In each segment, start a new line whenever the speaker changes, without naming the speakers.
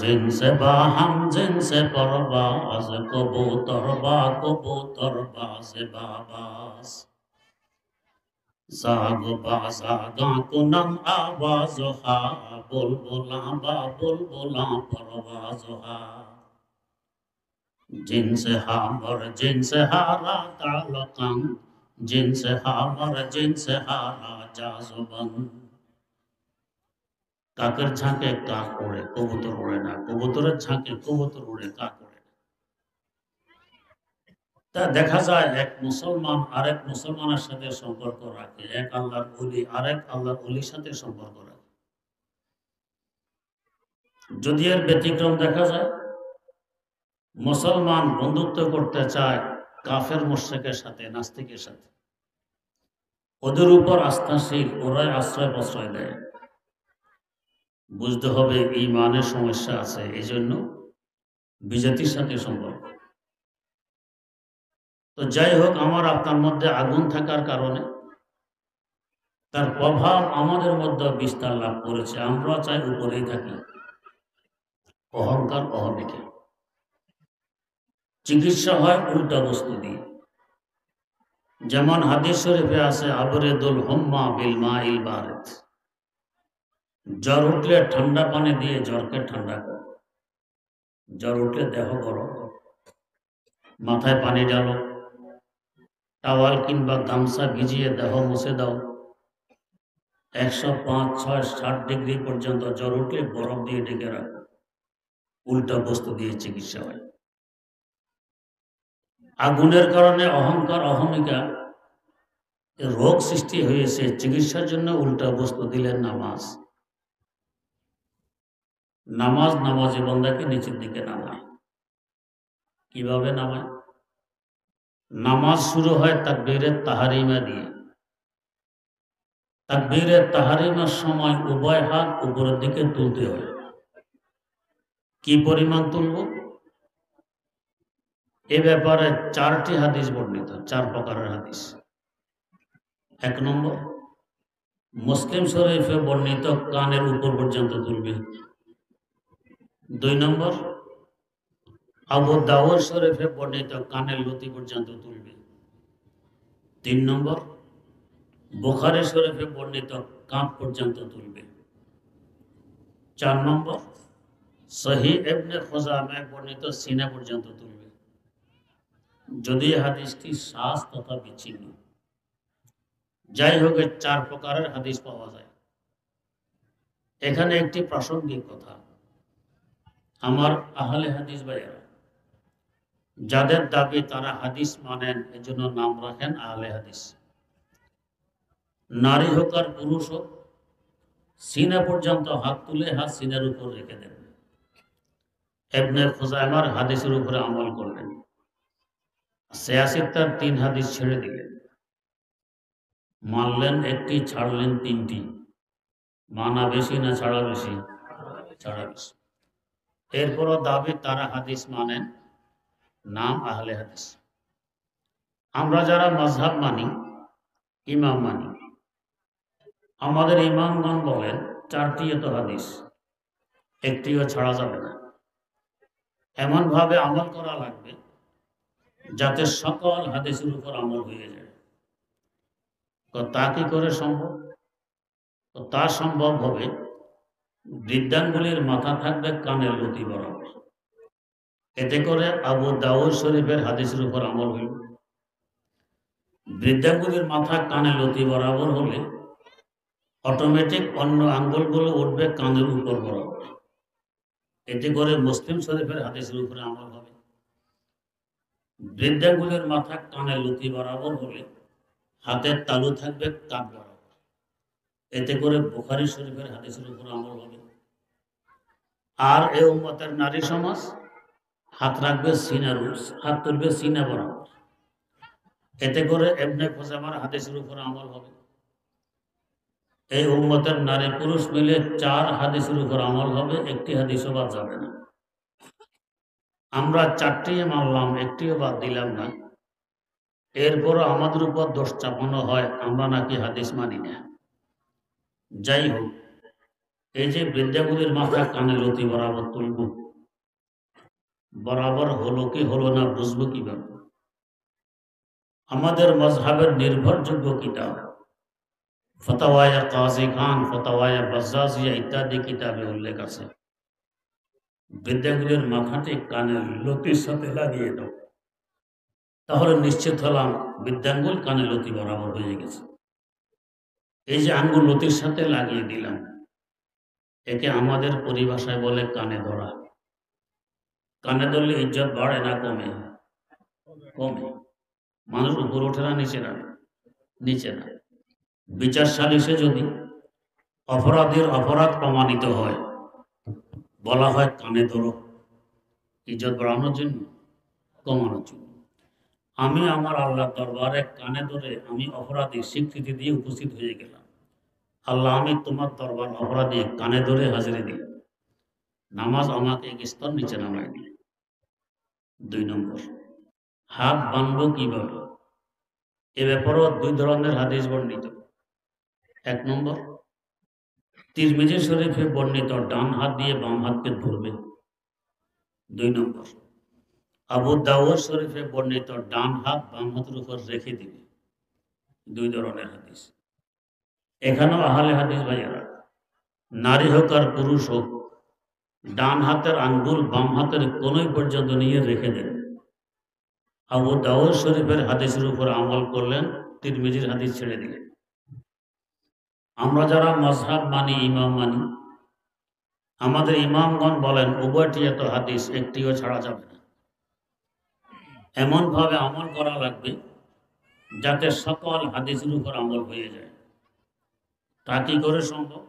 जिनसे बाहम जिनसे परवाज कबूतर बाज बाबास जाग बाजागा कुनम आवाज हा बुलबुला परवाज हा जिनसे हामर जिनसे हारा तालकं जिनसे हामर जिनसे हारा जाजुबन কাকের ঝাঁকে কাক ওড়ে কবুতর ওড়ে না কবুতরের ঝাঁকে কবুতর ওড়ে কাক ওড়ে না তা দেখা যায় এক মুসলমান আরেক মুসলমানের সাথে সম্পর্ক রাখে এক আল্লাহর ওলি আরেক আল্লাহর ওলির সাথে সম্পর্ক রাখে যদি এর ব্যতিক্রম দেখা যায় মুসলমান বন্ধুত্ব করতে চায় কাফের মুশরিকের সাথে নাস্তিকের সাথে ওদের উপর আস্থাশীল ওরাই আশ্রয় প্রশ্রয় দেয় বুঝতে হবে ঈমানের সমস্যা আছে এই জন্য বিজাতির সাথে সম্পর্ক তো যাই হোক আমার আপনার মধ্যে আগুন থাকার কারণে তার প্রভাব আমাদের মধ্যে বিস্তার লাভ করেছে আমরা চাই উপরেই থাকি অহংকার অহমিকে চিকিৎসা হয় উল্টা বস্তু দিয়ে যেমন হাদিস শরীফে আছে আবরেদুল হুম্মা বিল মাইল বারিদ জ্বর উঠলে ঠান্ডা পানি দিয়ে জ্বরকে ঠান্ডা করো জ্বর উঠলে দেহ গরম মাথায় পানি ঢালো টাওয়াল কিংবা গামছা ভিজিয়ে দেহ মুছে দাও 105, 6, 60 ডিগ্রি পর্যন্ত জ্বর উঠলে বরফ দিয়ে ঢেকে রাখো উল্টা বস্তু দিয়ে চিকিৎসা হয় আগুনের কারণে অহংকার অহমিকা রোগ সৃষ্টি হয়েছে চিকিৎসার জন্য উল্টা বস্তু দিলেন নামাজ নামাজি বান্দাকে নিচের দিকে নামায় কিভাবে নামায় নামাজ শুরু হয় তাকবীরে তাহরিমা দিয়ে তাকবীরে তাহরিমার সময় উভয় হাত উপরের দিকে তুলতে হয় কি পরিমাণ তুলব এ ব্যাপারে 4টি হাদিস বর্ণিত 4 প্রকারের হাদিস 1 নম্বর মুসলিম শরীফে বর্ণিত কানের উপর পর্যন্ত তুলবে 2 নম্বর আবু দাউদ শরীফে বর্ণিত কানের লতি পর্যন্ত তুলবে 3 নম্বর বুখারী শরীফে বর্ণিত কাঁধ পর্যন্ত তুলবে 4 নম্বর সহিহ ইবনে খুজাইমায় বর্ণিত সিনা পর্যন্ত তুলবে যদি হাদিসটি সাজ তথা বিচ্ছিন্ন যাই হোক 4 প্রকারের হাদিস পাওয়া যায় এখানে একটি প্রাসঙ্গিক কথা আমার আহলে হাদিস ভাইয়েরা যাদের দাবি তারা হাদিস মানেন এজন্য নাম রাখেন আহলে হাদিস নারী হোক আর পুরুষ হোক সিনা পর্যন্ত হাত তুলে হাত সিনার উপর রেখে দেবেন ইবনে খুজাইমার হাদিসের উপরে আমল করলেন 86টার 3 হাদিস ছেড়ে দিলেন মানলেন একটি ছাড়লেন 3টি মানা বেশি না ছাড়া বেশি ছাড়া বেশি এরপরও দাবি তারা হাদিস মানেন নাম আহলে হাদিস আমরা যারা মাযহাব মানি ইমাম মানি আমাদের ইমামগণ বলেন 4টি তো হাদিস একটিও ছাড়া যাবে না এমন ভাবে আমল করা লাগবে যাতে সকল হাদিসের উপর আমল হয়ে যায় তো তা কি করে সম্ভব তো তা সম্ভব হবে বৃদ্ধাঙ্গুলির মাথা থাকবে কানের লতি বরাবর এতে করে আবু দাউদ শরীফের হাদিসের উপর আমল হইল বৃদ্ধাঙ্গুলির মাথা কানের লতি বরাবর হলে অটোমেটিক অন্য আঙ্গুলগুলো উঠবে কানের উপর বরাবর এতে করে মুসলিম শরীফের হাদিসের উপরে আমল হবে বৃদ্ধাঙ্গুলির মাথা কানের লতি বরাবর হলে হাতের তালু থাকবে কাঁধ বরাবর এতে করে বুখারী শরীফের হাদিসের উপর আমল হবে আর এই উম্মতের নারী সমাজ হাত রাখবে সিনার হাত তুলবে সিনা বরাবর এতে করে ইবনে খুজাইমার হাদিসের উপর আমল হবে এই উম্মতের নারী পুরুষ মিলে 4 হাদিসের উপর আমল হবে একটি হাদিসও বাদ যাবে না আমরা 4টি মানলাম একটিও বাদ দিলাম না এরপরও আমাদের উপর দোষ চাপানো হয় আমরা নাকি হাদিস মানি না যাই হোক এই যে বিদ্যাগুলির মাথা কানে লতি বরাবর তুলব, বরাবর হলো কি হলো না বুঝবো কিভাবে? আমাদের মজহাবের নির্ভরযোগ্য কিতাব ফতাওয়ায়ে কাজী খান, ফতাওয়ায়ে বাজ্জাজিয়া ইত্যাদি কিতাবে উল্লেখ আছে বিদ্যাগুলির মাথাটি কানের লতির সাথে লাগিয়ে দাও, তাহলে নিশ্চিত হলাম বিদ্যাঙ্গুল কানে লতি বরাবর হয়ে গেছে। এই যে আঙ্গুল লতির সাথে লাগিয়ে দিলাম, একে আমাদের পরিভাষায় বলে কানে ধরা। কানে ধরলে ইজ্জত বাড়ে না কমে? কমে। মানুষ উপর ওঠে না নিচে না? নিচে না। বিচার সালিশে যদি অপরাধীর অপরাধ প্রমাণিত হয়, বলা হয় কানে ধরো, ইজ্জত বাড়ানোর জন্য, কমানোর জন্য। আমি আমার আল্লাহ দরবারে কানে ধরে আমি অপরাধী স্বীকৃতি দিয়ে উপস্থিত হয়ে গেলাম। আল্লাহ, আমি তোমার দরবার অপরাধী কানে ধরে হাজিরে দিই। নামাজ আমাকে এক স্তর নিচে নামাই দিই। 2 নম্বর, হাত বাঁধব কিভাবে? এ ব্যাপারেও 2 ধরনের হাদিস বর্ণিত। 1 নম্বর, তিরমিজি শরীফে বর্ণিত ডান হাত দিয়ে বাম হাতকে ধরবে। 2 নম্বর, আবু দাউদ শরীফে বর্ণিত ডান হাত বাম হাতের উপর রেখে দিবে। 2 ধরনের হাদিস। এখানেও আহলে হাদিস ভাইয়েরা, নারী হোক আর পুরুষ হোক, ডান হাতের আঙ্গুল বাম হাতের কোনোই পর্যন্ত নিয়ে রেখে দেন। আবু দাউদ শরীফের হাদিসের উপর আমল করলেন, তিরমিজির হাদিস ছেড়ে দিলেন। আমরা যারা মজহাব মানি, ইমাম মানি, আমাদের ইমামগণ বলেন উভয়টি এত হাদিস একটিও ছাড়া যাবে না। এমনভাবে আমল করা লাগবে যাতে সকল হাদিসের উপর আমল হয়ে যায়। তা কি করে সম্ভব?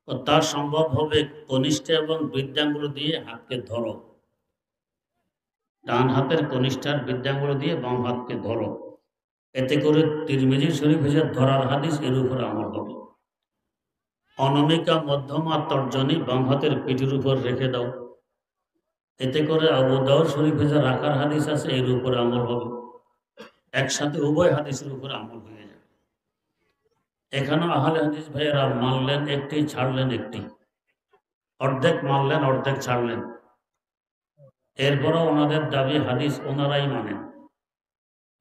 তার সম্ভব হবে কনিষ্ঠ এবং বৃদ্ধাঙ্গুল দিয়ে হাতকে ধরো। ডান হাতের কনিষ্ঠার বৃদ্ধাঙ্গুল দিয়ে বাম হাতকে ধরো, এতে করে তিরমিজি শরীফে যে ধরার হাদিস এর উপর আমল হবে। অনামিকা মধ্যমা তর্জনী বাম হাতের পিঠের উপর রেখে দাও, এতে করে আবু দাউদ শরীফে যে রাখার হাদিস আছে এর উপর আমল হবে। একসাথে উভয় হাদিসের উপর আমল হয়ে যাবে। এখানেও আহলে হাদিস ভাইয়েরা মানলেন একটি, ছাড়লেন একটি, অর্ধেক মানলেন অর্ধেক ছাড়লেন। এরপরও ওনাদের দাবি হাদিস ওনারাই মানেন,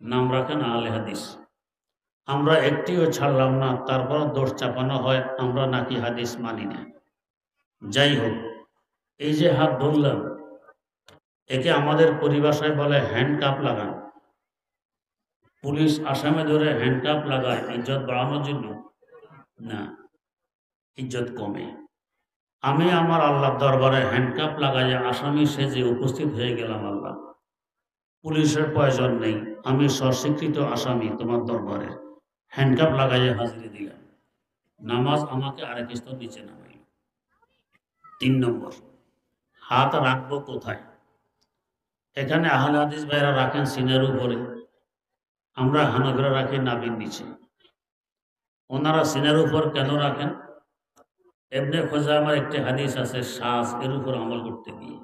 নাম রাখেন আহলে হাদিস। আমরা একটিও ছাড়লাম না, তারপর দোষ চাপানো হয় আমরা নাকি হাদিস মানি না। যাই হোক, এই যে হাত ধরলাম, একে আমাদের পরিভাষায় বলে হ্যান্ডকাপ লাগানো। পুলিশ আসামে ধরে হ্যান্ডকাপ লাগায় ইজ্জত বাড়ানোর জন্য না, ইজ্জত কমে। আমি আমার আল্লাহ দরবারে হ্যান্ডকাপ লাগাইয়া আসামি সেজে উপস্থিত হয়ে গেলাম। আল্লাহ, পুলিশের প্রয়োজন নেই, আমি স্বস্বীকৃত আসামি তোমার দরবারে হ্যান্ডকাপ লাগাইয়া হাজিরে দিলাম। নামাজ আমাকে আরেক স্তর নিচে নামাইল। 3 নম্বর, হাত রাখবো কোথায়? এখানে আহলে হাদিস ভাইরা রাখেন সিনের উপরে, আমরা হানাফিরা রাখি নাভির নিচে। ওনারা সিনের উপর কেন রাখেন? ইবনে খুজাইমার একটি হাদিস আছে শ্বাস, এর উপর আমল করতে গিয়ে।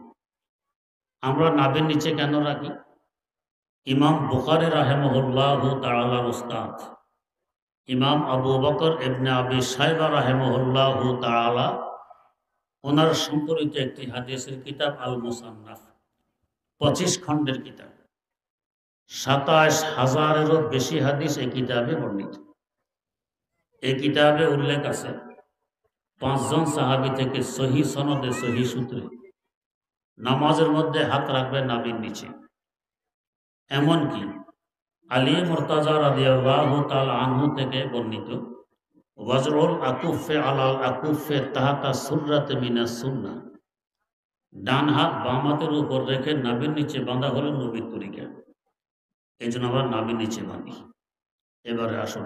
আমরা নাভির নিচে কেন রাখি? ইমাম বুখারী রাহিমাহুল্লাহু তাআলার উস্তাদ ইমাম আবু বকর ইবনে আবি শাইবা রাহিমাহুল্লাহু তাআলা, ওনার সম্পর্কিত একটি হাদিসের কিতাব আল মুসান্নাফ, 25 খণ্ডের কিতাব, 27,000-এরও বেশি হাদিস এই কিতাবে বর্ণিত। এই কিতাবে উল্লেখ আছে 5 জন সাহাবী থেকে সহি সনদে, সহি সূত্রে নামাজের মধ্যে হাত রাখবে নাভির নিচে। এমনকি আলী মুরতাজা রাদিয়াল্লাহু তাআলা আনহু থেকে বর্ণিত ওয়াজরুল আকুফে আলাল আকুফে তাহাতা সুররাতে মিনাস সুন্নাহ, ডান হাত বাম হাতের উপর রেখে নাভির নিচে বাঁধা হলো নবীর তরিকা। এই জন্য আবার নাভির নিচে বাঁধি। এবারে আসুন,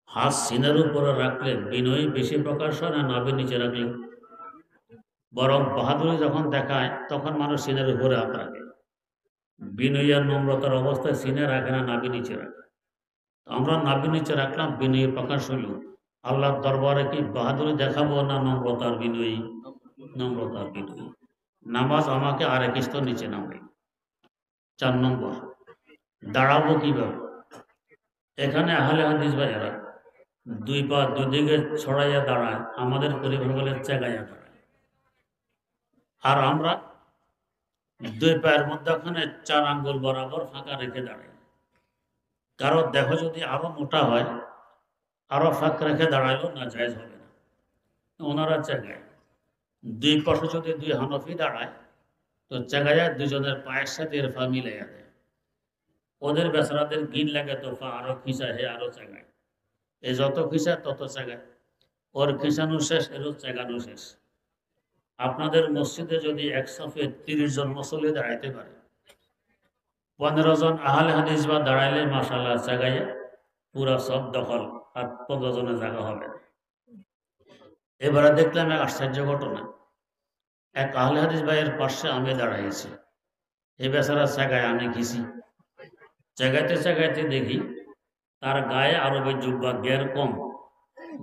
হাত সিনের উপরে রাখলে বিনয়ী বেশি প্রকাশ হয় না নাভির নিচে রাখলে? বরং বাহাদুরি যখন দেখায় তখন মানুষ সিনের উপরে হাত রাখে। বিনয়ী আর নম্রতার অবস্থায় সিনে রাখে না, নাভি নিচে রাখে। আমরা নাভি নিচে রাখলাম, বিনয়ী প্রকাশ হইল। আল্লাহর দরবারে কি বাহাদুরি দেখাবো না নম্রতার বিনয়ী? নম্রতার বিনয়ী। নামাজ আমাকে আরেক স্তর নিচে নামাই। 4 নম্বর, দাঁড়াবো কিভাবে? এখানে আহলে হাদিস ভাইয়েরা দুই পা দুদিকে ছড়াইয়া দাঁড়ায়, আমাদের পরিবার বলে চেগাইয়া দাঁড়ায়। আর আমরা দুই পায়ের মধ্যখানে 4 আঙ্গুল বরাবর ফাঁকা রেখে দাঁড়াই। কারো দেহ যদি আরো মোটা হয়, আরো ফাঁক রেখে দাঁড়াইলেও না জায়েজ হবে না, ওনারা চেগায়। দুই পাশে যদি দুই হানফি দাঁড়ায় তো চেগাইয়া দুজনের পায়ের সাথে এর পা মিলাইয়া দেয়। ওদের বেচারাদের গিন লাগে তো পা আরো খিঁচায়, হে আরো চেগায়। এ যত খিঁচায় তত চেগায়, ওর খিঁচানো শেষ, এরও চেগানো শেষ। আপনাদের মসজিদে যদি এক সাফে 30 জন মুসল্লি দাঁড়াইতে পারে, 15 জন আহলে হাদিস বা দাঁড়াইলে মাশাআল্লাহ চেগাইয়া পুরা সব দখল, আর 15 জনের জায়গা হবে। এবারে দেখলাম এক আশ্চর্য ঘটনা। এক আহলে হাদিস ভাইয়ের পাশে আমি দাঁড়াইছি, এই বেচারা চেগায়, আমি ঘিসি। চেগাইতে চেগাইতে দেখি তার গায়ে আরবে জুব্বা গের কম,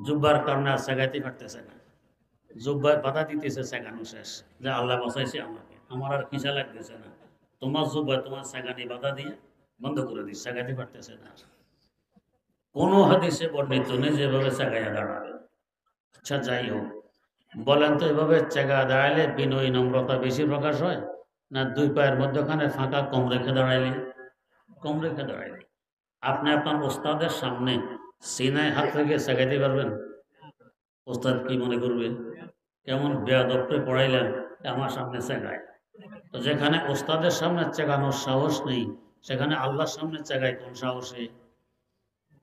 জুব্বার কারণে আর চেগাইতে পারতেছে না। জুব্বায় বাধা দিতেছে, চেগানো শেষ, যে আল্লাহ বাঁচাইছে আমাকে, আমার আর খিসা লাগতেছে না, তোমার জুব্বায় তোমার চেগানি বাধা দিয়ে বন্ধ করে দিচ্ছে, চেগাইতে পারতেছে না। কোন হাদিসে বর্ণিত নেই যেভাবে চেগাইয়া দাঁড়াবে। আচ্ছা যাই হোক, বলেন তো এভাবে চেগা দাঁড়াইলে বিনয়ী নম্রতা বেশি প্রকাশ হয়, না দুই পায়ের মধ্যখানে ফাঁকা কম রেখে দাঁড়াইলে? কম রেখে দাঁড়াইলে। আপনি আপনার ওস্তাদের সামনে সিনায় হাত রেখে চেগাইতে পারবেন? ওস্তাদ কি মনে করবে? কেমন বেয়াদবকে পড়াইলেন, আমার সামনে চেগায়। তো যেখানে ওস্তাদের সামনে চেগানোর সাহস নেই, সেখানে আল্লাহর সামনে চেগায় কোন সাহসে?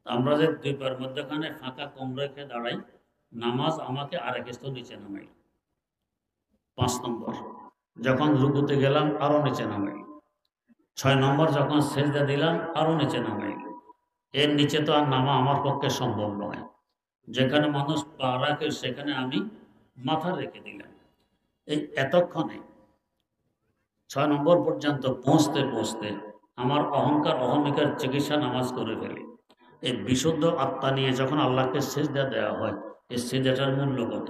আমরা যে দুই পায়ের মধ্যখানে ফাঁকা কম রেখে দাঁড়াই, নামাজ আমাকে আরেক স্তর নিচে নামাই। 5 নম্বর, যখন রুকুতে গেলাম আরো নিচে নামাই। 6 নম্বর, যখন সেজদা দিলাম আরো নিচে নামাই। এর নিচে তো আর নামা আমার পক্ষে সম্ভব নয়। যেখানে মানুষ পা রাখে সেখানে আমি মাথা রেখে দিলাম। এই এতক্ষণে 6 নম্বর পর্যন্ত পৌঁছতে পৌঁছতে আমার অহংকার অহমিকার চিকিৎসা নামাজ করে ফেলি। এই বিশুদ্ধ আত্মা নিয়ে যখন আল্লাহকে সেজদা দেওয়া হয়, এই সেজদাটার মূল্য কত?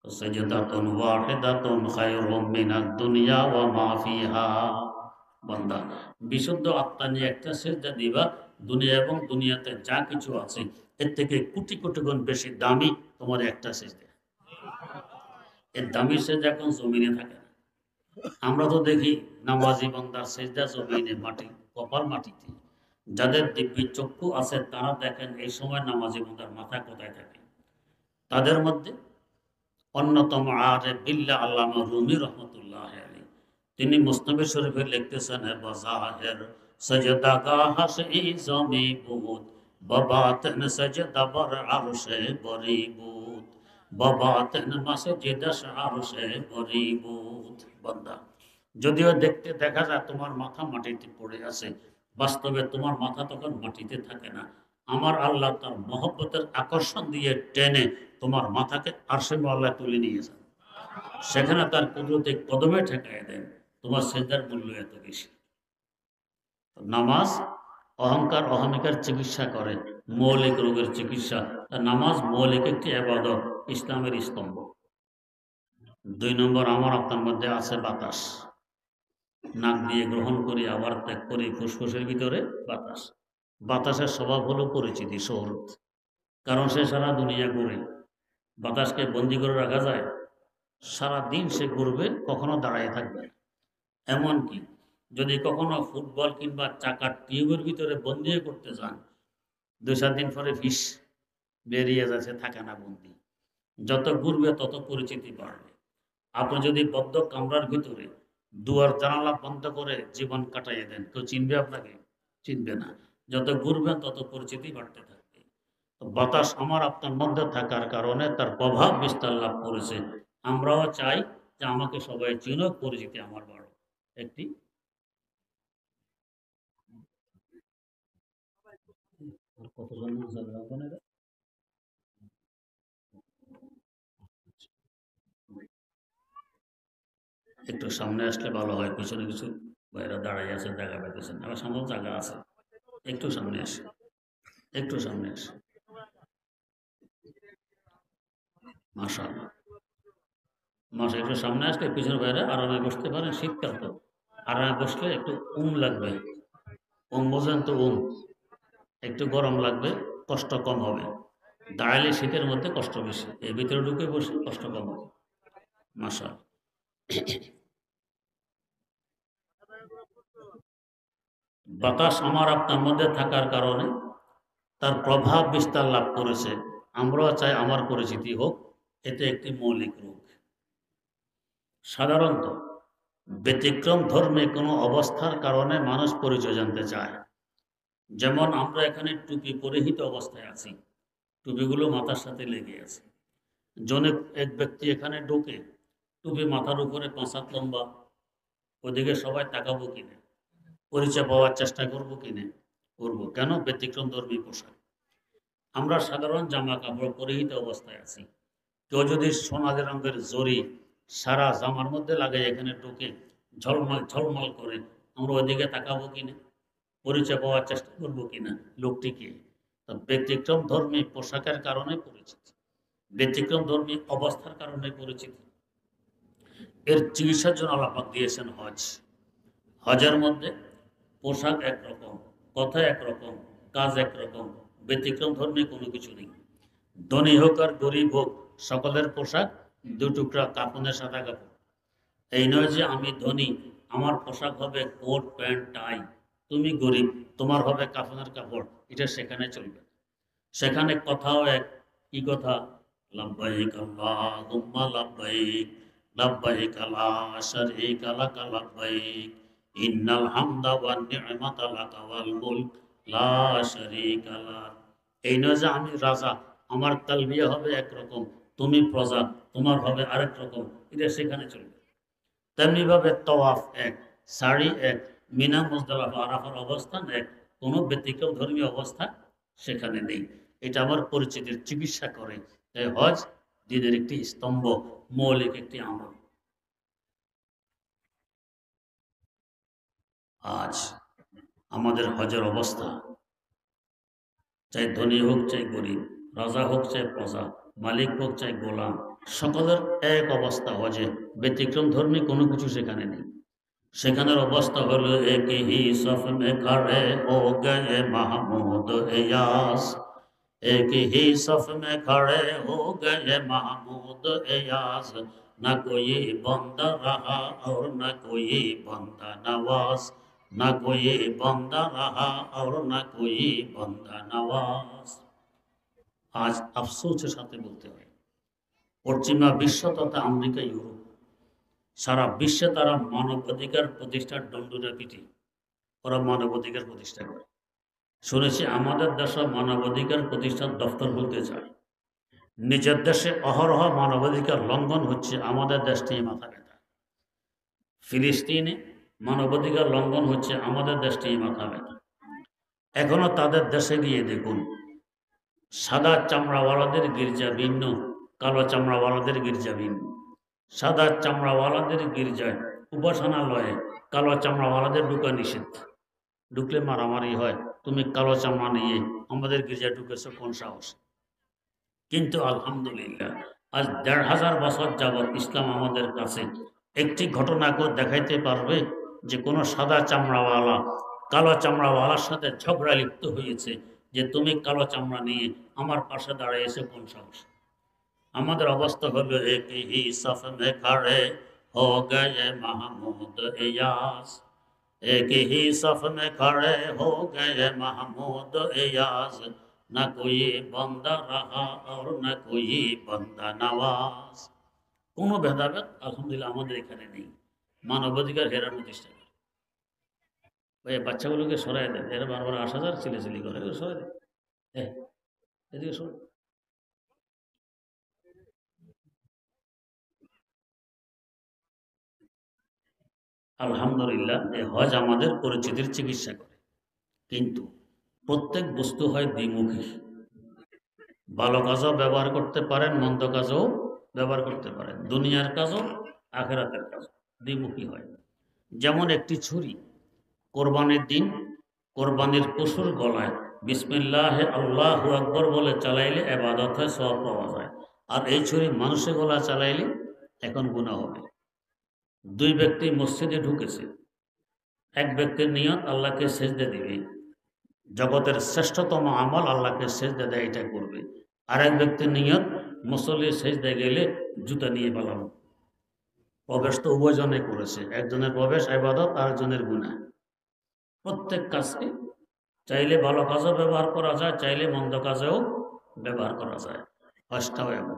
সাজদাতুন ওয়াহিদাতুন খায়রুম মিনাদ দুনিয়া ওয়া মা ফিহা। বান্দা, বিশুদ্ধ আত্মা নিয়ে একটা সেজদা দিবা, দুনিয়া এবং দুনিয়াতে যা কিছু আছে এর থেকে কোটি কোটি গুণ বেশি দামি তোমার একটা সেজদা। এর দামি সেজদা এখন জমিনে থাকে না। আমরা তো দেখি নামাজি বান্দার সেজদা জমিনে, মাটি, কপাল মাটিতে। যাদের দিব্য চক্ষু আছে তারা দেখেন এই সময় নামাজি বান্দার মাথা কোথায় থাকে। তাদের মধ্যে অন্যতম আরেফ বিল্লাহ আল্লামা রুমি রহমতুল্লাহ আলাইহি, তিনি মুসনাদ শরীফে লিখতেছেন, হে বাজাহের সজদা গাহ সে জমি বহুত, বাবাতন সজদা বর আরশে বরিবুত, বাবাতন মসজিদ আরশে বরিবুত। বান্দা, যদিও দেখতে দেখা যায় তোমার মাথা মাটিতে পড়ে আছে, বাস্তবে তোমার মাথা তখন মাটিতে থাকে না। আমার আল্লাহ তার মহব্বতের আকর্ষণ দিয়ে টেনে তোমার মাথাকে আরশে আল্লাহ তুলে নিয়ে যান, সেখানে তার কুদরতে কদমে ঠেকায় দেন। তোমার সেজদার মূল্য এত বেশি। নামাজ অহংকার অহমিকার চিকিৎসা করে, মৌলিক রোগের চিকিৎসা। নামাজ মৌলিক একটি ইবাদত, ইসলামের স্তম্ভ। 2 নম্বর, আমার আপনার মধ্যে আছে বাতাস। নাক দিয়ে গ্রহণ করি, আবার ত্যাগ করি, ফুসফুসের ভিতরে বাতাস। বাতাসের স্বভাব হলো পরিচিতি, শহরত, কারণ সে সারা দুনিয়া ঘুরে। বাতাসকে বন্দি করে রাখা যায়? সারা দিন সে ঘুরবে, কখনো দাঁড়ায় থাকবে না। এমনকি যদি কখনো ফুটবল কিংবা চাকার টিউবের ভিতরে বন্দি করতে যান, 2-4 দিন পরে ফিস বেরিয়ে যাচ্ছে, থাকে না বন্দি। যত ঘুরবে তত পরিচিতি বাড়বে। আপনি যদি বদ্ধ কামরার ভিতরে দুয়ার জানালা বন্ধ করে জীবন কাটাইয়ে দেন, কেউ চিনবে আপনাকে? চিনবে না। যত ঘুরবেন তত পরিচিতি বাড়তে থাকবে। বাতাস আমার আপনার মধ্যে থাকার কারণে তার প্রভাব বিস্তার লাভ করেছে। আমরাও চাই যে আমাকে সবাই চিনুক, পরিচিতি আমার বাড়ো। একটি কতজন একটু সামনে আসলে ভালো হয়। পিছনে কিছু বাইরে দাঁড়াই আছে, জায়গা পাইতেছেন, আমার সামনে জায়গা আছে। একটু সামনে আসে, একটু সামনে আসে। মাশাআল্লাহ, মাসে একটু সামনে আসলে পিছনে বাইরে আরামে বসতে পারেন। শীতকাল তো আরামে বসলে একটু লাগবে, বোঝেন তো? একটু গরম লাগবে, কষ্ট কম হবে। দাঁড়ালে শীতের মধ্যে কষ্ট বেশি, এর ভিতরে ঢুকে বসে কষ্ট কম। মাশা, বাতাস আমার আপনার মধ্যে থাকার কারণে তার প্রভাব বিস্তার লাভ করেছে। আমরাও চাই আমার পরিচিতি হোক, এতে একটি মৌলিক রোগ। সাধারণত ব্যতিক্রম ধর্মে কোনো অবস্থার কারণে মানুষ পরিচয় জানতে চায়। যেমন আমরা এখানে টুপি পরিহিত অবস্থায় আছি, টুপিগুলো মাথার সাথে লেগে আছে। জনে এক ব্যক্তি এখানে ঢোকে, টুপি মাথার উপরে 5 হাত লম্বা, ওদিকে সবাই তাকাবো কিনে, পরিচয় পাওয়ার চেষ্টা করবো কিনে, করবো কেন? ব্যতিক্রম ধর্মী পোশাক। আমরা সাধারণ জামা কাপড় পরিহিত অবস্থায় আছি, কেউ যদি সোনালি রঙের জরি সারা জামার মধ্যে লাগে এখানে ঢুকে ঝলমল ঝলমল করে, আমরা ওইদিকে তাকাবো কিনা, পরিচয় পাওয়ার চেষ্টা করবো কিনা লোকটিকে? ব্যতিক্রম ধর্মী পোশাকের কারণে পরিচিত, ব্যতিক্রম ধর্মী অবস্থার কারণে পরিচিত। এর চিকিৎসার জন্য আল্লাহ পাক দিয়েছেন হজ। হজের মধ্যে পোশাক একরকম, কথা একরকম, কাজ একরকম, ব্যতিক্রম ধর্মী কোনো কিছু নেই। ধনী হোক আর গরিব হোক, সকলের পোশাক 2 টুকরা কাপড়ের সাদা কাপড়। এই নয় যে আমি ধনী, আমার পোশাক হবে কোট প্যান্ট টাই, তুমি গরিব, তোমার হবে কাফনের কাপড়, এটা সেখানে চলবে। সেখানে কথাও এক, কি কথা? লাব্বাইক আল্লাহুম্মা লাব্বাইক, লাব্বাইক লা শারীকা লাকা লাব্বাইক, ইন্নাল হামদা ওয়ান নি'মাতা লাকা ওয়াল মুলক লা শারীকা লাক। এই নয় যে আমি রাজা, আমার তালবিয়া হবে একরকম, তুমি প্রজা, তোমার হবে আরেক রকম, এটা সেখানে চলবে। তেমনিভাবে তওয়াফ এক, সাড়ি এক, মিনা মুজদালিফা আরাফার অবস্থান এক, কোনো ব্যতিক্রম ধর্মীয় অবস্থা সেখানে নেই। এটা আমার পরিচিতির চিকিৎসা করে। তাই হজ দিনের একটি স্তম্ভ, মৌলিক একটি আমল। আজ আমাদের হজের অবস্থা, চাই ধনী হোক চাই গরিব, রাজা হোক চাই প্রজা, মালিক হোক চাই গোলাম, সকলের এক অবস্থা হজে, ব্যতিক্রম ধর্মী কোনো কিছু সেখানে নেই। সেখানের অবস্থা হলো এক হি সফ মে খড়ে হো গয়ে মাহমুদ এয়াস, এক হি সফ মে খড়ে হো গয়ে মাহমুদ এয়াস, না কোই বন্দা রাহা और না কোই বন্দা নওয়াজ, না কোই বন্দা রাহা और না কোই বন্দা নওয়াজ। আজ আফসোসের সাথে বলতে হয়, পশ্চিমা বিশ্ব তথা আমেরিকা, ইউরোপ, সারা বিশ্বে তারা মানবাধিকার প্রতিষ্ঠার দণ্ডুরা পিটি, ওরা মানবাধিকার প্রতিষ্ঠা করে। শুনেছি আমাদের দেশে মানবাধিকার প্রতিষ্ঠার দপ্তর বলতে চায়। নিজের দেশে অহরহ মানবাধিকার লঙ্ঘন হচ্ছে, আমাদের দেশ নিয়ে মাথা ব্যথা। ফিলিস্তিনে মানবাধিকার লঙ্ঘন হচ্ছে, আমাদের দেশ নিয়ে মাথা ব্যথা। এখনো তাদের দেশে গিয়ে দেখুন, সাদা চামড়াওয়ালাদের গির্জা ভিন্ন, কালো চামড়াওয়ালাদের গির্জা ভিন্ন। সাদা চামড়াওয়ালাদের গির্জায় উপাসনালয়ে কালো চামড়াওয়ালাদের ঢুকা নিষেধ, ঢুকলে মারামারি হয়। তুমি কালো চামড়া নিয়ে আমাদের গির্জায় ঢুকেছো কোন সাহস? কিন্তু আলহামদুলিল্লাহ আজ ১৫০০ বছর যাবৎ ইসলাম আমাদের কাছে একটি ঘটনাকেও দেখাইতে পারবে যে কোনো সাদা চামড়াওয়ালা কালো চামড়াওয়ালার সাথে ঝগড়া লিপ্ত হয়েছে, যে তুমি কালো চামড়া নিয়ে আমার পাশে দাঁড়িয়েছো কোন সাহস? আমাদের অবস্থা হলো এক হি সফ মে খড়ে হো গয়ে মাহমুদ এয়াস, এক হি সফ মে খড়ে হো গয়ে মাহমুদ এয়াস, না কোই বন্দা রাহা और না কোই বন্দা নওয়াজ। কোনো ভেদাভেদ আলহামদুলিল্লাহ আমাদের এখানে নেই। মানবাধিকার হেরার প্রতিষ্ঠা করে। ওই বাচ্চাগুলোকে সরাই দেন, এরা বারবার আসা যার চিলেচিলি করে, সরাই দেন, এদিকে সর। আলহামদুলিল্লাহ এই হজ আমাদের পরিচিতির চিকিৎসা করে, কিন্তু প্রত্যেক বস্তু হয় দ্বিমুখী। ভালো কাজও ব্যবহার করতে পারেন, মন্দ কাজও ব্যবহার করতে পারেন, দুনিয়ার কাজও আখেরাতের কাজও দ্বিমুখী হয়। যেমন একটি ছুরি কোরবানির দিন কোরবানির পশুর গলায় বিসমিল্লাহ আল্লাহু আকবর বলে চালাইলে ইবাদত হয়, সওয়াব পাওয়া যায়। আর এই ছুরি মানুষের গলা চালাইলে এখন গুনাহ হবে। দুই ব্যক্তি মসজিদে ঢুকেছে, এক ব্যক্তির নিয়ত আল্লাহকে সেজদা দিবে, জগতের শ্রেষ্ঠতম আমল আল্লাহকে সেজদা দেয়, এটা করবে। আর এক ব্যক্তির নিয়ত মুসল্লির সেজদায় গেলে জুতা নিয়ে পালাবো। প্রবেশ তো উভয়জনে করেছে, একজনের প্রবেশ ইবাদত, আরেকজনের গুনাহ। প্রত্যেক কাজকে চাইলে ভালো কাজেও ব্যবহার করা যায়, চাইলে মন্দ কাজেও ব্যবহার করা যায়। হজটাও এমন,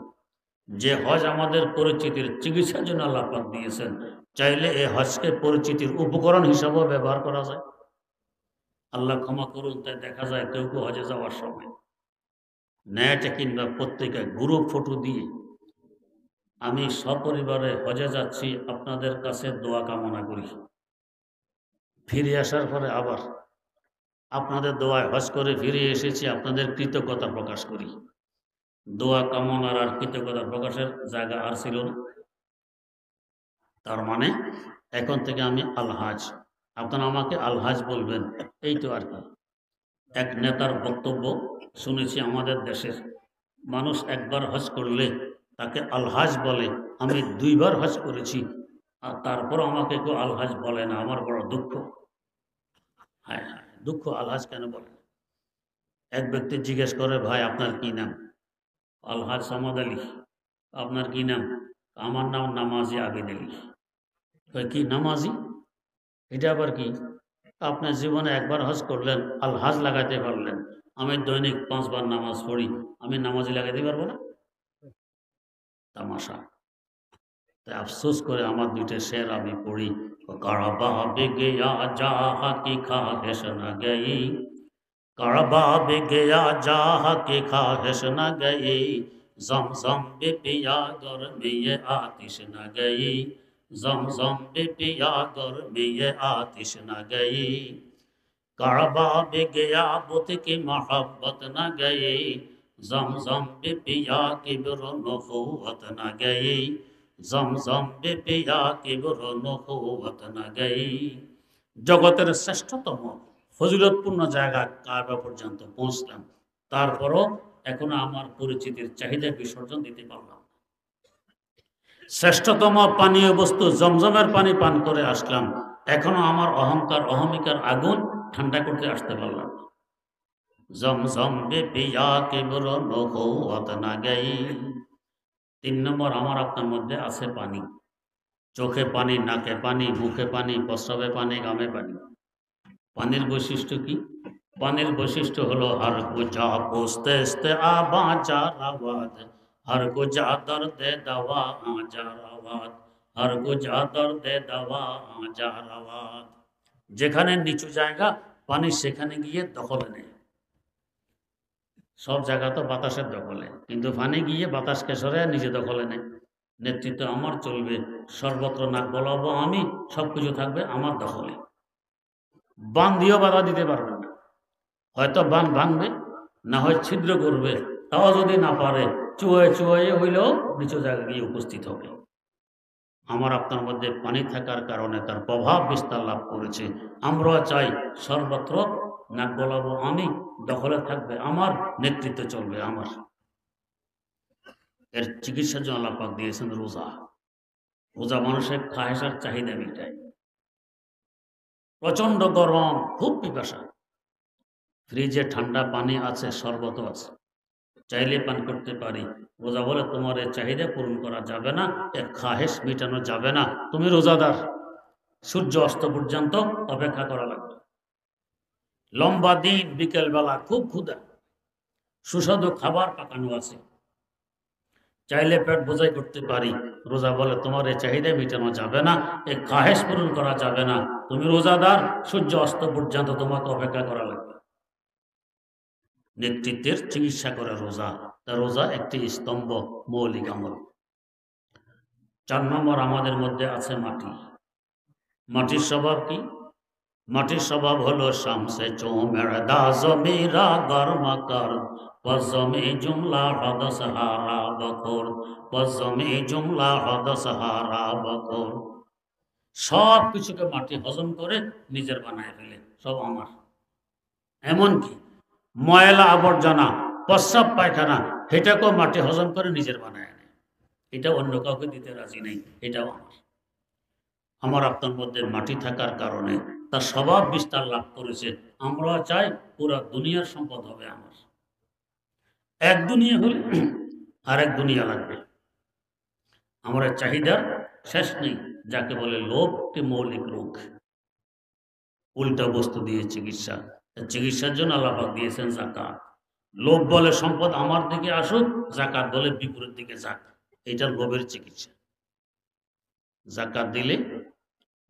যে হজ আমাদের পরিচিতির চিকিৎসার জন্য আল্লাহ পাক দিয়েছেন, চাইলে এই হজকে পরিচিতির উপকরণ হিসাবেও ব্যবহার করা যায়। আল্লাহ ক্ষমা করুন, তাই দেখা যায় কেউ কেউ হজে যাওয়ার সময় নেটে কিংবা পত্রিকায় গ্রুপ ফটো দিয়ে আমি সপরিবারে হজে যাচ্ছি, আপনাদের কাছে দোয়া কামনা করি। ফিরে আসার পরে আবার আপনাদের দোয়ায় হজ করে ফিরে এসেছি, আপনাদের কৃতজ্ঞতা প্রকাশ করি। দোয়া কামনার আর কৃতজ্ঞতা প্রকাশের জায়গা আর ছিল না। তার মানে এখন থেকে আমি আলহাজ, আপনারা আমাকে আলহাজ বলবেন, এই তো আর কি। এক নেতার বক্তব্য শুনেছি, আমাদের দেশের মানুষ একবার হজ করলে তাকে আলহাজ বলে। আমি 2 বার হজ করেছি আর তারপর আমাকে কেউ আলহাজ বলে না, আমার বড় দুঃখ। হ্যাঁ হ্যাঁ, দুঃখ, আলহাজ কেন বলে? এক ব্যক্তি জিজ্ঞেস করে, ভাই আপনার কি নাম? আলহাজ সামাদ আলী। আপনার কি নাম? আমার নাম নামাজি আবিদ আলী। কি নামাজি? এটা আবার কি? আপনার জীবনে একবার হজ করলেন, আলহাজ লাগাতে পারলেন। আমি দৈনিক 5 বার নামাজ পড়ি, আমি নামাজি লাগাতে পারবো না? তামাশা। তাই আফসোস করে আমার 2টা শের আমি পড়ি। কারাবা বেগেয়া যাহা কি খাহেশ না গই, কারাবা বেগেয়া যাহা কি খাহেশ না গই, জমজম বে পিয়া গর মেয়ে আতিশ না গই, জমজম বে পিয়া গর মেয়ে আতিশ না গই, কারাবা বেগেয়া বুত কি মোহব্বত না গই, জমজম বে পিয়া কিবর নখুয়ত না গই, জমজম বে পিয়া কিবর নখুয়ত না গই। জগতের শ্রেষ্ঠতম ফজিলতপূর্ণ জায়গা কাবা পর্যন্ত পৌঁছলাম, তারপরও এখনো আমার পরিচিতির চাহিদা বিসর্জন দিতে পারলাম। শ্রেষ্ঠতম পানীয় বস্তু জমজমের পানি পান করে আসলাম, এখনো আমার অহংকার অহমিকার আগুন ঠান্ডা করতে আসতে পারলাম না। জমজম বে পিয়া কিবর নখুয়ত না গই। 3 নম্বর, আমার আপনার মধ্যে আছে পানি। চোখে পানি, নাকে পানি, মুখে পানি, প্রস্রাবে পানি, গামে পানি। পানির বৈশিষ্ট্য কি? পানির বৈশিষ্ট্য হলো হর কুজা পোস্তে আবাজার আওয়াজ, হর কুজা দর্দে দাওয়া আজার আওয়াজ, হর কুজা দর্দে দাওয়া আজার আওয়াজ। যেখানে নিচু জায়গা পানি সেখানে গিয়ে দখলে নেয়। সব জায়গা তো বাতাসের দখলে, কিন্তু পানি গিয়ে বাতাসকে সরে নিজে দখলে নেয়। নেতৃত্ব আমার চলবে, সর্বত্র নাক বলাবো আমি, সবকিছু থাকবে আমার দখলে। বান দিয়েও বাধা দিতে পারবে না। হয়তো বান ভাঙবে, না হয় ছিদ্র করবে, তাও যদি না পারে চুয়ে চুয়ে হইলেও নিচু জায়গায় গিয়ে উপস্থিত হবে। আমার আপনার মধ্যে পানি থাকার কারণে তার প্রভাব বিস্তার লাভ করেছে। আমরা চাই সর্বত্র নাক বলাবো আমি, দখলে থাকবে আমার, নেতৃত্বে চলবে আমার। এর চিকিৎসার জন্য আল্লাহ পাক দিয়েছেন রোজা। রোজা মানুষের খাহেসার চাহিদা মেটায়। প্রচন্ড গরম, খুব পিপাসা, ফ্রিজে ঠান্ডা পানি আছে, শরবত আছে, চাইলে পান করতে পারি। রোজা বলে তোমার এই চাহিদা পূরণ করা যাবে না, এর খাহেস মেটানো যাবে না, তুমি রোজাদার। সূর্য অস্ত পর্যন্ত অপেক্ষা করা লাগবে। লম্বা দিন, বিকেল বেলা খুব ক্ষুধা, সুস্বাদু খাবার পাকানো আছে, চাইলে পেট বোঝাই করতে পারি। রোজা বলে তোমার এই চাহিদা মেটানো যাবে না, এই খাহেস পূরণ করা যাবে না, তুমি রোজাদার, সূর্য অস্ত পর্যন্ত তোমাকে অপেক্ষা করা লাগবে। নেতৃত্বের চিকিৎসা করে রোজা। তা রোজা একটি স্তম্ভ, মৌলিক আমল। 4 নম্বর, আমাদের মধ্যে আছে মাটি। মাটির স্বভাব কি? মাটির স্বভাব হলো শামসে চোমেরদা জমিরা গরমাকার, পজমে জুমলা হদস হারা বকর, পজমে জুমলা হদস হারা বকর। সব কিছুকে মাটি হজম করে নিজের বানায় ফেলে, সব আমার। এমনকি ময়লা আবর্জনা, প্রস্রাব পায়খানা, এটাকেও মাটি হজম করে নিজের বানায় নেয়। এটা অন্য কাউকে দিতে রাজি নেই, এটাও আমার। আমার আপনার মধ্যে মাটি থাকার কারণে তার স্বভাব বিস্তার লাভ করেছে। আমরা চাই পুরা দুনিয়ার সম্পদ হবে আমার। এক দুনিয়া হলে আরেক দুনিয়া লাগবে। আমরা চাহিদার শেষ নেই, যাকে বলে লোভ কে মৌলিক রোগ। উল্টা বস্তু দিয়ে চিকিৎসা, চিকিৎসার জন্য আল্লাহ পাক দিয়েছেন যাকাত। লোভ বলে সম্পদ আমার দিকে আসুক, যাকাত বলে বিপরীত দিকে যাক। এটা লোভের চিকিৎসা। যাকাত দিলে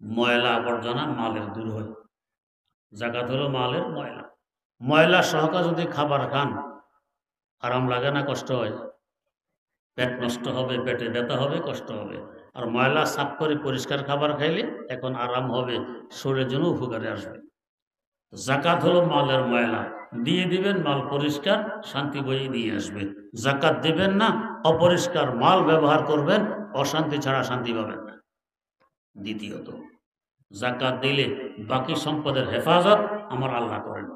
ময়লা আবর্জনা মালের দূর হয়। যাকাত হলো মালের ময়লা। ময়লা সহকারে যদি খাবার খান, আরাম লাগে না কষ্ট হয়? পেট নষ্ট হবে, পেটে ব্যথা হবে, কষ্ট হবে। আর ময়লা সাফ করে পরিষ্কার খাবার খাইলে এখন আরাম হবে, শরীরের জন্য উপকারে আসবে। যাকাত হলো মালের ময়লা, দিয়ে দিবেন, মাল পরিষ্কার, শান্তি বইয়ে নিয়ে আসবে। যাকাত দিবেন না, অপরিষ্কার মাল ব্যবহার করবেন, অশান্তি ছাড়া শান্তি পাবেন না। দ্বিতীয়ত, যাকাত দিলে বাকি সম্পদের হেফাজত আমার আল্লাহ করেন।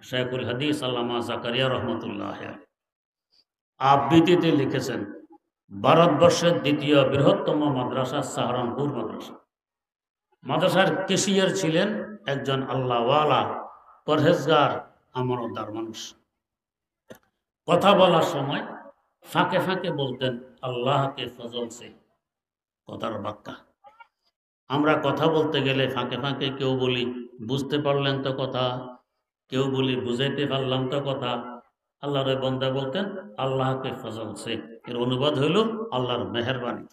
শাইখুল হাদিস আল্লামা জাকারিয়া রহমতুল্লাহ আবৃত্তিতে লিখেছেন, ভারতবর্ষের দ্বিতীয় বৃহত্তম মাদ্রাসা সাহারানপুর মাদ্রাসা। মাদ্রাসার কেশিয়ার ছিলেন একজন আল্লাহওয়ালা, পরহেজগার, আমানতদার মানুষ। কথা বলার সময় ফাঁকে ফাঁকে বলতেন, আল্লাহকে ফজল সে। কথার বাক্যা। আমরা কথা বলতে গেলে ফাঁকে ফাঁকে কেউ বলি বুঝতে পারলেন তো কথা, কেউ বলি বুঝাইতে পারলাম তো কথা। আল্লাহর বন্দা বলতেন আল্লাহকে ফজল সে, এর অনুবাদ হইল আল্লাহর মেহেরবানি।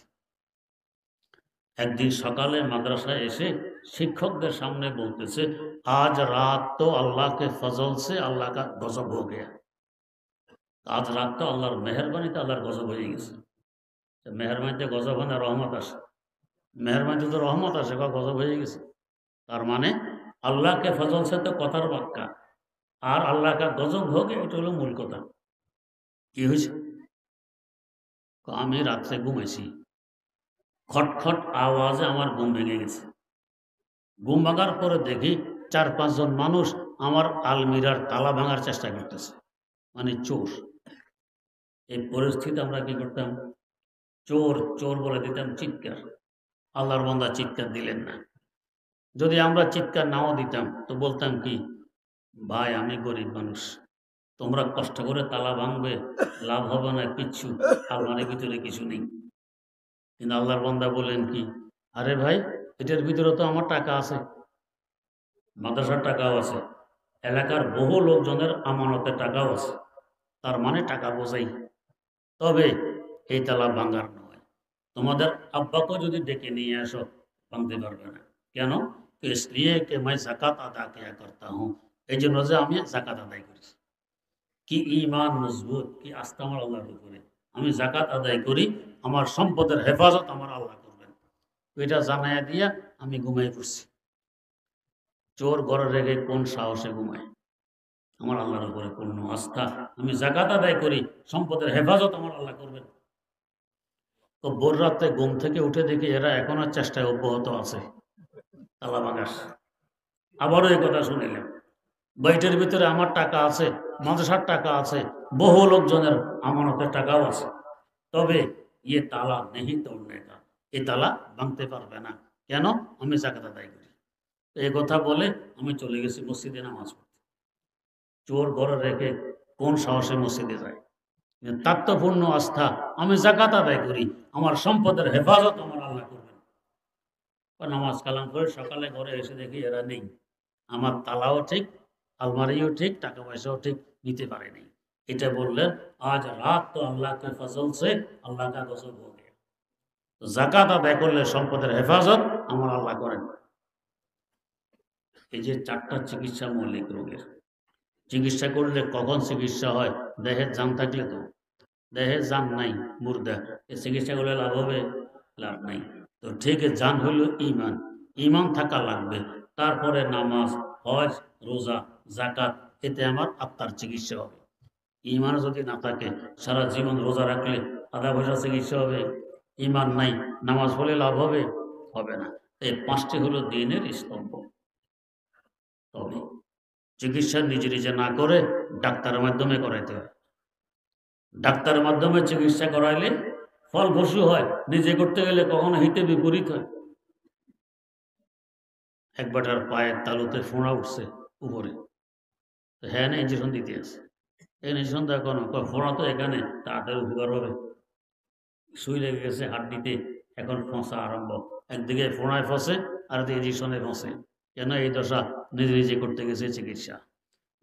একদিন সকালে মাদ্রাসায় এসে শিক্ষকদের সামনে বলতেছে, আজ রাত তো আল্লাহকে ফজল সে আল্লাহ কা গজব হয়ে গেয়া। আজ রাত তো আল্লাহর মেহরবানিতে আল্লাহর গজব হয়ে গেছে। মেহরবানিতে গজব হয় না, রহমত আসে। মেহরবানিতে তো রহমত আসে, বা গজব হয়ে গেছে। তার মানে আল্লাহকে ফজল সে তো কথার বাক্যা, আর আল্লাহ কা গজব হোক এটা হলো মূল কথা। কি হয়েছে? আমি রাত্রে ঘুমাইছি, খটখট আওয়াজে আমার ঘুম ভেঙে গেছে। ঘুম ভাঙার পরে দেখি 4-5 জন মানুষ আমার আলমিরার তালা ভাঙার চেষ্টা করতেছে, মানে চোর। এই পরিস্থিতি আমরা কি করতাম? চোর চোর বলে দিতাম চিৎকার। আল্লাহর বান্দা চিৎকার দিলেন না। যদি আমরা চিৎকার নাও দিতাম তো বলতাম কি, ভাই আমি গরিব মানুষ, তোমরা কষ্ট করে তালা ভাঙবে, লাভ হবে না কিচ্ছু, আলমারির ভিতরে কিছু নেই। কিন্তু আল্লাহর বান্দা বলেন কি, আরে ভাই এটার ভিতরে তো আমার টাকা আছে, মাদ্রাসার টাকাও আছে, এলাকার বহু লোকজনের আমানতের টাকাও আছে, তার মানে টাকা বোঝাই। তবে এই তালা ভাঙার নয়, তোমাদের আব্বাকে যদি ডেকে নিয়ে আসো ভাঙতে পারবে না। কেন? इसलिए कि मैं ज़कात अदा किया करता हूँ, এই জন্য যে আমি জাকাত আদায় করি। কি ঈমান মজবুত, কি আস্থা আমার আল্লাহর উপরে। আমি জাকাত আদায় করি, আমার সম্পদের হেফাজত আমার আল্লাহ করবেন। এটা জানাইয়া দিয়া আমি ঘুমাই পড়ছি। চোর ঘরে রেখে কোন সাহসে ঘুমায়? আমার আল্লাহর উপরে পূর্ণ আস্থা, আমি জাকাত আদায় করি, সম্পদের হেফাজত আমার আল্লাহ করবেন। তো ভোর রাতে ঘুম থেকে উঠে দেখি এরা এখনো চেষ্টায় অব্যাহত আছে তালা ভাঙার। আবারও এই কথা শুনিলাম, বইটার ভিতরে আমার টাকা আছে, মাদ্রাসার টাকা আছে, বহু লোকজনের আমানতের টাকাও আছে, তবে ইয়ে তালা নেই তোড়নেকা, এই তালা ভাঙতে পারবে না। কেন? আমি জাকাত আদায় করি। এই কথা বলে আমি চলে গেছি মসজিদে নামাজ পড়তে। চোর ঘরে রেখে কোন সাহসে মসজিদে যায়? তাত্ত্বপূর্ণ আস্থা, আমি জাকাত আদায় করি, আমার সম্পদের হেফাজত আমার আল্লাহ করবেন। নামাজ কালাম করে সকালে ঘরে এসে দেখি এরা নেই। আমার তালাও ঠিক, আলমারিও ঠিক, টাকা পয়সাও ঠিক, নিতে পারেনি। এটা বললেন আজ রাত তো আল্লাহকে ফজল সে আল্লাহ কা গজব হয়ে গেছে। জাকাত আদায় করলে সম্পদের হেফাজত আমার আল্লাহ করেন। এই যে 4টা চিকিৎসা মৌলিক রোগের, চিকিৎসা করলে কখন চিকিৎসা হয়? দেহের জান থাকলে তো। দেহের জান নাই, মুর্দা, এ চিকিৎসা করলে লাভ হবে? লাভ নাই। তো ঠিক জান হইল ইমান, ইমান থাকা লাগবে। তারপরে নামাজ, হজ, রোজা, জাকাত, এতে আমার আত্মার চিকিৎসা হবে। ইমান যদি না থাকে, সারা জীবন রোজা রাখলে আধা পয়সা চিকিৎসা হবে? ইমান নাই, নামাজ পড়লে লাভ হবে? হবে না। এই 5টি হলো দিনের স্তম্ভ। তবে চিকিৎসা নিজে নিজে না করে ডাক্তারের মাধ্যমে করাইতে হয়। ডাক্তারের মাধ্যমে চিকিৎসা করাইলে ফলপ্রসূ হয়, নিজে করতে গেলে কখনো হিতে বিপরীত হয়। এক বেটার পায়ের তালুতে ফোঁড়া উঠছে উপরে, হ্যাঁ না ইঞ্জেকশন দিতে আছে, এখানে সন্ধ্যা কোনো ফোড়া তো এখানে তাড়াতাড়ি উপকার হবে, সুই লেগে গেছে হাড্ডিতে, এখন ফসা আরম্ভ, একদিকে ফোড়ায় ফসে আর একদিকে ইঞ্জেকশনে ফসে। কেন এই দশা? নিজে নিজে করতে গেছে চিকিৎসা,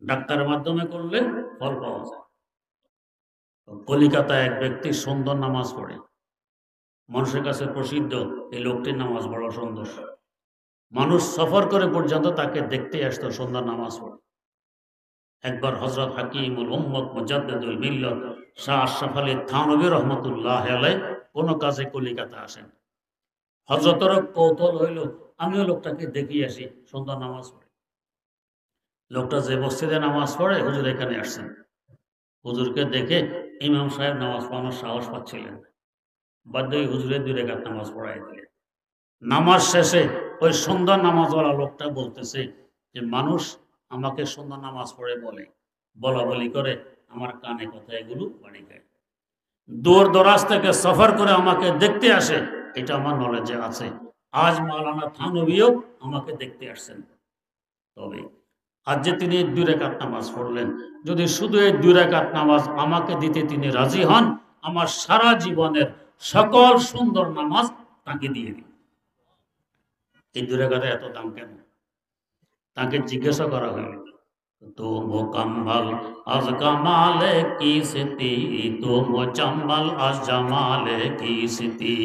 ডাক্তারের মাধ্যমে করলে ফল পাওয়া যায়। কলিকাতায় এক ব্যক্তি সুন্দর নামাজ পড়ে, মানুষের কাছে প্রসিদ্ধ এই লোকটির নামাজ বড় সুন্দর, মানুষ সফর করে পর্যন্ত তাকে দেখতে আসতো সুন্দর নামাজ পড়ে। একবার হযরত হাকিমুল উম্মত মুজাদ্দিদুল মিল্লাত শাহ আশরাফ আলী থানভী রহমতুল্লাহ আলাইহি কোন কাজে কলিকাতা আসেন। হযরতের কৌতূহল হইল, আমিও লোকটাকে দেখি আসি, সুন্দর নামাজ পড়ে। লোকটা যে মসজিদে নামাজ পড়ে হুজুর এখানে আসছেন, হুজুরকে দেখে ইমাম সাহেব নামাজ পড়ানোর সাহস পাচ্ছিলেন, বাধ্য হয়ে হুজুরের 2 রাকাত নামাজ পড়াই দিলেন। নামাজ শেষে ওই সুন্দর নামাজওয়ালা লোকটা বলতেছে যে মানুষ আমাকে সুন্দর নামাজ পড়ে বলে, বলা বলি করে আমার কানে কথা এগুলো বাড়ি যায়, দূর দরাজ থেকে সফর করে আমাকে দেখতে আসে, এটা আমার নলেজে আছে। আজ মাওলানা থানভীও আমাকে দেখতে আসছেন। তবে আজ যে তিনি 2 রাকাত নামাজ পড়লেন, যদি শুধু এই 2 রাকাত নামাজ আমাকে দিতে তিনি রাজি হন, আমার সারা জীবনের সকল সুন্দর নামাজ তাকে দিয়ে দিন। এই 2 রাকাতের এত দাম কেন? তাকে জিজ্ঞাসা করা হইল, তো মোকাম্মল আজ কামালে কি সিতি, তো মোজাম্মল আজ জামালে কি সিতি।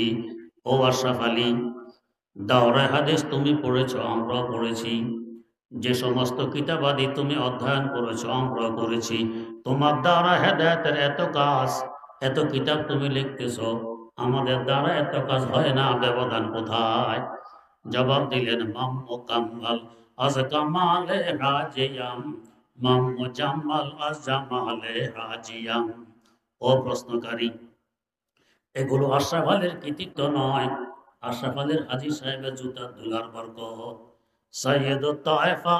ও আশরাফ আলী, দাওরায়ে হাদিস তুমি পড়েছ, আমরাও পড়েছি, যে সমস্ত কিতাবাদি তুমি অধ্যয়ন করেছো আমরাও করেছি, তোমার দ্বারা হেদায়েতের এত কাজ, এত কিতাব তুমি লিখতেছো, আমাদের দ্বারা এত কাজ হয় না, ব্যবধান কোথায়? জবাব দিলেন, মাম মুকাম্মাল আজ কামালে রাজিয়াম, মাম মুজাম্মাল আজ জামালে রাজিয়াম। ও প্রশ্নকারী, এগুলো আশরাফ আলীর কৃতিত্ব নয়, আশরাফ আলীর হাজী সাহেবের জুতার ধুলার বরকত। সৈয়দুত তায়েফা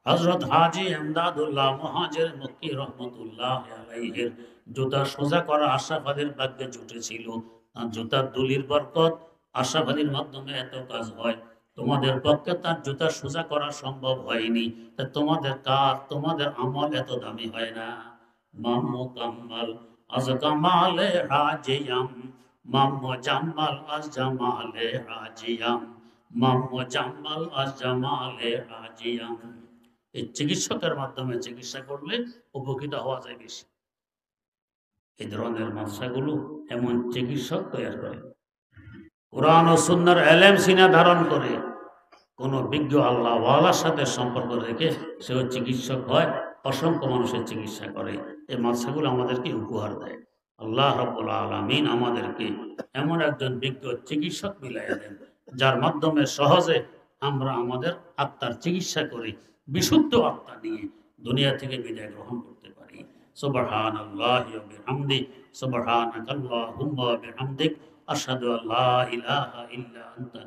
হযরত হাজী ইমদাদুল্লাহ মুহাজির মক্কি রহমতুল্লাহ আলাইহির জুতা সোজা করা আশরাফ আলীর ভাগ্যে জুটেছিল, আর জুতার দুলির বরকত আশরাফ আলীর মাধ্যমে এত কাজ হয়। তোমাদের পক্ষে তার জুতা সোজা করা সম্ভব হয়নি, তা তোমাদের কাজ, তোমাদের আমল এত দামি হয় না। মাম মুকাম্মাল আজ কামালে রাজিয়াম, মাম মুজাম্মাল আজ জামালে রাজিয়াম, মাম মুজাম্মাল আজ জামালে রাজিয়াম। এই চিকিৎসকের মাধ্যমে চিকিৎসা করলে উপকৃত হওয়া যায় বেশি। এই ধরনের মাদ্রাসাগুলো এমন চিকিৎসক তৈরি করে, কোরআন ও সুন্নাহর ইলম সিনা ধারণ করে, কোন বিজ্ঞ আল্লাহওয়ালার সাথে সম্পর্ক রেখে সেও চিকিৎসক হয়, অসংখ্য মানুষের চিকিৎসা করে। এই মাদ্রাসাগুলো আমাদেরকে উপহার দেয়। আল্লাহ রাব্বুল আলামিন আমাদেরকে এমন একজন বিজ্ঞ চিকিৎসক মিলাইয়া দেন, যার মাধ্যমে সহজে আমরা আমাদের আত্মার চিকিৎসা করি, বিশুদ্ধ আত্মা নিয়ে দুনিয়া থেকে বিদায় গ্রহণ করতে পারি। সুবহানাল্লাহি ওয়া বিহামদি, সুবহানাকাল্লাহুম্মা ওয়া বিহামদিক, আশহাদু আল্লা ইলাহা ইল্লা আনতা